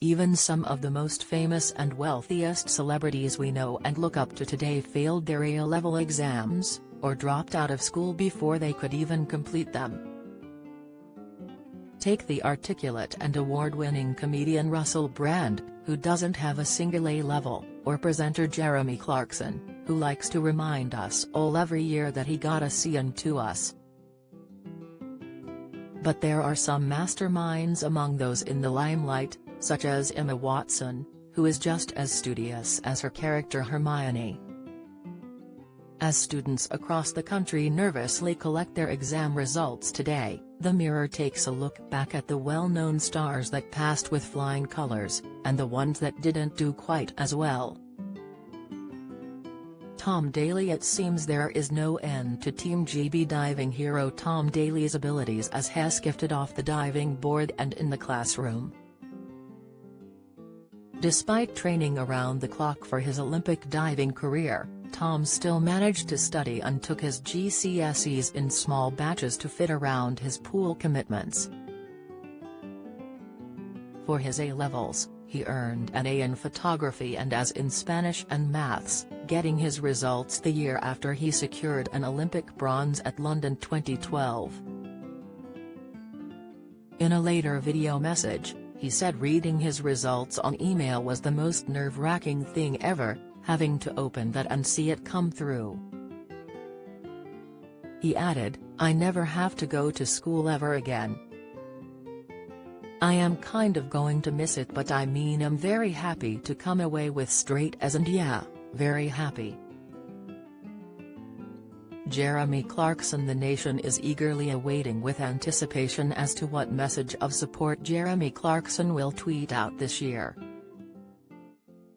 Even some of the most famous and wealthiest celebrities we know and look up to today failed their A-level exams, or dropped out of school before they could even complete them. Take the articulate and award-winning comedian Russell Brand, who doesn't have a single A-level, or presenter Jeremy Clarkson, who likes to remind us all every year that he got a C and to us. But there are some masterminds among those in the limelight, such as Emma Watson, who is just as studious as her character Hermione. As students across the country nervously collect their exam results today, the Mirror takes a look back at the well-known stars that passed with flying colors, and the ones that didn't do quite as well. Tom Daley. It seems there is no end to Team GB diving hero Tom Daley's abilities as he's gifted off the diving board and in the classroom. Despite training around the clock for his Olympic diving career, Tom still managed to study and took his GCSEs in small batches to fit around his pool commitments. For his A-levels, he earned an A in photography and as in Spanish and maths, getting his results the year after he secured an Olympic bronze at London 2012. In a later video message, he said reading his results on email was the most nerve-wracking thing ever, having to open that and see it come through. He added, "I never have to go to school ever again. I am kind of going to miss it, but I mean I'm very happy to come away with straight A's and yeah, very happy." Jeremy Clarkson. The nation is eagerly awaiting with anticipation as to what message of support Jeremy Clarkson will tweet out this year.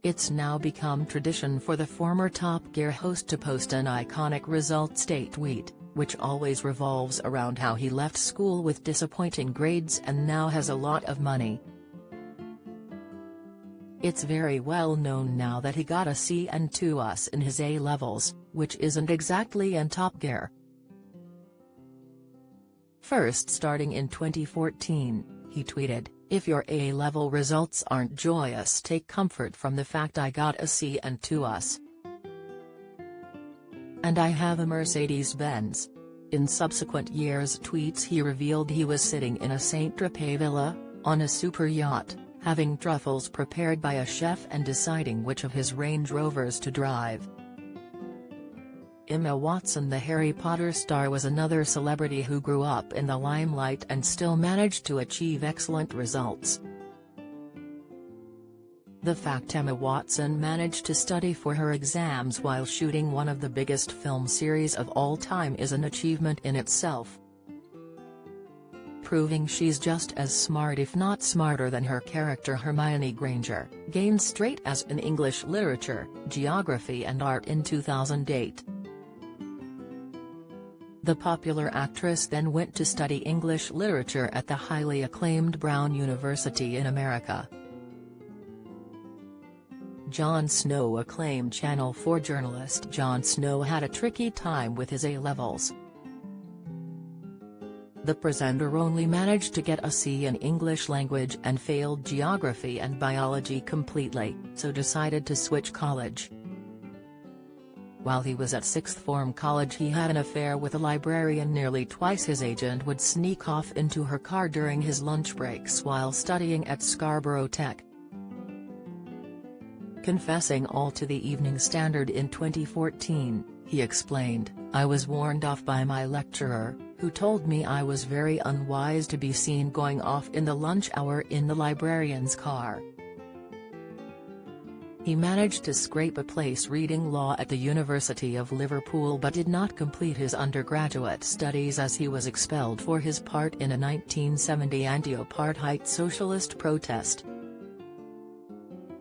It's now become tradition for the former Top Gear host to post an iconic results day tweet, which always revolves around how he left school with disappointing grades and now has a lot of money. It's very well known now that he got a C and to us in his A-levels, which isn't exactly in Top Gear. First, starting in 2014, he tweeted, "If your A-level results aren't joyous, take comfort from the fact I got a C and to us. And I have a Mercedes-Benz." In subsequent years' tweets he revealed he was sitting in a Saint-Tropez villa, on a super yacht, having truffles prepared by a chef and deciding which of his Range Rovers to drive. Emma Watson. The Harry Potter star was another celebrity who grew up in the limelight and still managed to achieve excellent results. The fact Emma Watson managed to study for her exams while shooting one of the biggest film series of all time is an achievement in itself, proving she's just as smart if not smarter than her character Hermione Granger, gained straight A's in English literature, geography and art in 2008. The popular actress then went to study English literature at the highly acclaimed Brown University in America. Jon Snow. Acclaimed Channel 4 journalist Jon Snow had a tricky time with his A-levels. The presenter only managed to get a C in English language and failed geography and biology completely, so decided to switch college. While he was at sixth form college, he had an affair with a librarian nearly twice his age and would sneak off into her car during his lunch breaks while studying at Scarborough Tech. Confessing all to the Evening Standard in 2014, he explained, "I was warned off by my lecturer, who told me I was very unwise to be seen going off in the lunch hour in the librarian's car." He managed to scrape a place reading law at the University of Liverpool but did not complete his undergraduate studies as he was expelled for his part in a 1970 anti-apartheid socialist protest.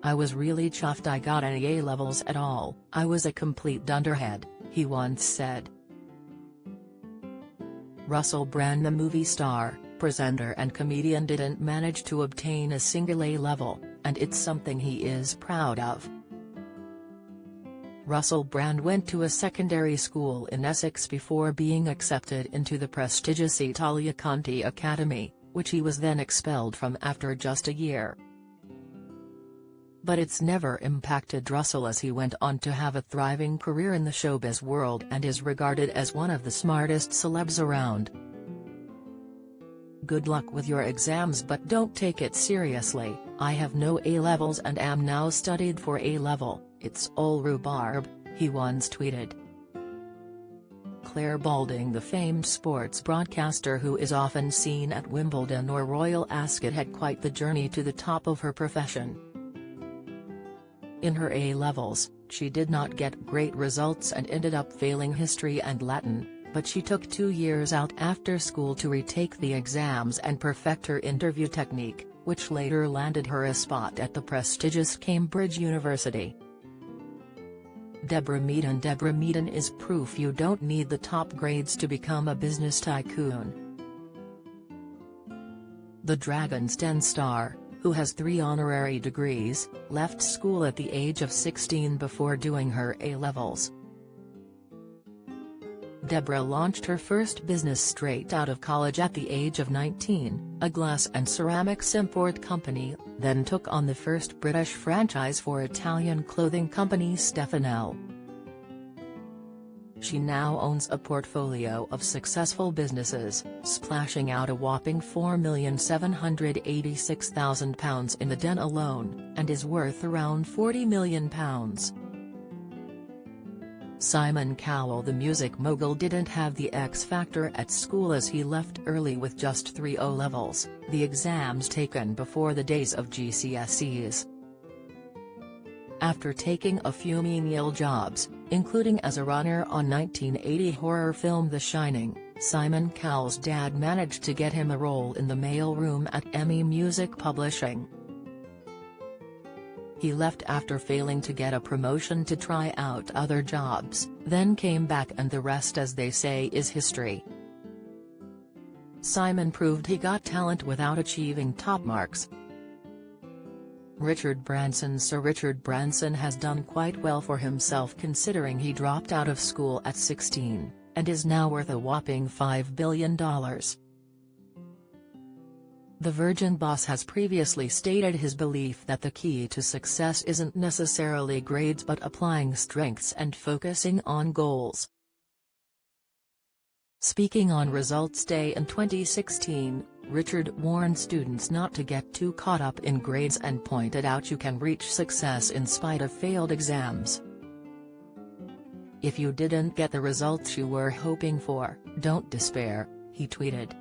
"I was really chuffed I got any A-levels at all, I was a complete dunderhead," he once said. Russell Brand. The movie star, presenter and comedian didn't manage to obtain a single A-level, and it's something he is proud of. Russell Brand went to a secondary school in Essex before being accepted into the prestigious Italia Conti Academy, which he was then expelled from after just a year. but it's never impacted Russell, as he went on to have a thriving career in the showbiz world and is regarded as one of the smartest celebs around. "Good luck with your exams, but don't take it seriously. I have no A-levels and am now studied for A-level, it's all rhubarb," he once tweeted. Claire Balding, the famed sports broadcaster who is often seen at Wimbledon or Royal Ascot, had quite the journey to the top of her profession. In her A-levels, she did not get great results and ended up failing history and Latin, but she took 2 years out after school to retake the exams and perfect her interview technique, which later landed her a spot at the prestigious Cambridge University. Deborah Meaden is proof you don't need the top grades to become a business tycoon. The Dragon's Den star, who has 3 honorary degrees, left school at the age of 16 before doing her A-levels. Deborah launched her first business straight out of college at the age of 19, a glass and ceramics import company, then took on the first British franchise for Italian clothing company Stefanel. She now owns a portfolio of successful businesses, splashing out a whopping £4,786,000 in the Den alone, and is worth around £40 million. Simon Cowell, the music mogul, didn't have the X factor at school as he left early with just 3 O-levels, the exams taken before the days of GCSEs. After taking a few menial jobs, including as a runner on 1980 horror film The Shining, Simon Cowell's dad managed to get him a role in the mailroom at EMI Music Publishing. He left after failing to get a promotion to try out other jobs, then came back, and the rest, as they say, is history. Simon proved he got talent without achieving top marks. Sir Richard Branson has done quite well for himself, considering he dropped out of school at 16, and is now worth a whopping $5 billion. The Virgin boss has previously stated his belief that the key to success isn't necessarily grades but applying strengths and focusing on goals. Speaking on Results Day in 2016, Richard warned students not to get too caught up in grades and pointed out you can reach success in spite of failed exams. "If you didn't get the results you were hoping for, don't despair," he tweeted.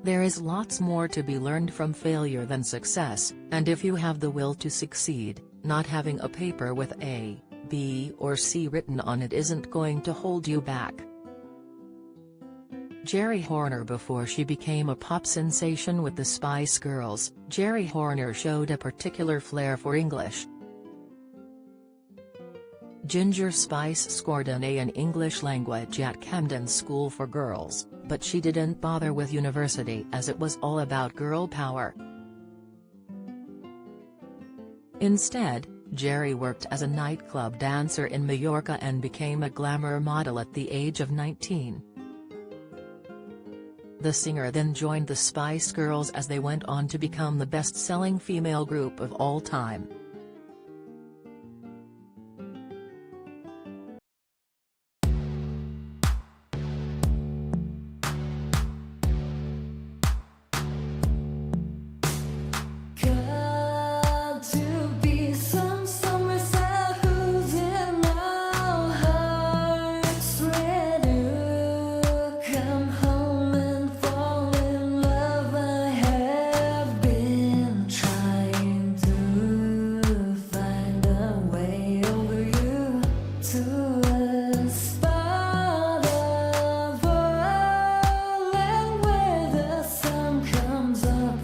"There is lots more to be learned from failure than success, and if you have the will to succeed, not having a paper with A, B or C written on it isn't going to hold you back." Jerry Horner. Before she became a pop sensation with the Spice Girls, Jerry Horner showed a particular flair for English. Ginger Spice scored an A in English language at Camden School for Girls, but she didn't bother with university as it was all about girl power. Instead, Jerry worked as a nightclub dancer in Mallorca and became a glamour model at the age of 19. The singer then joined the Spice Girls as they went on to become the best-selling female group of all time.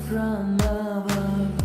From above.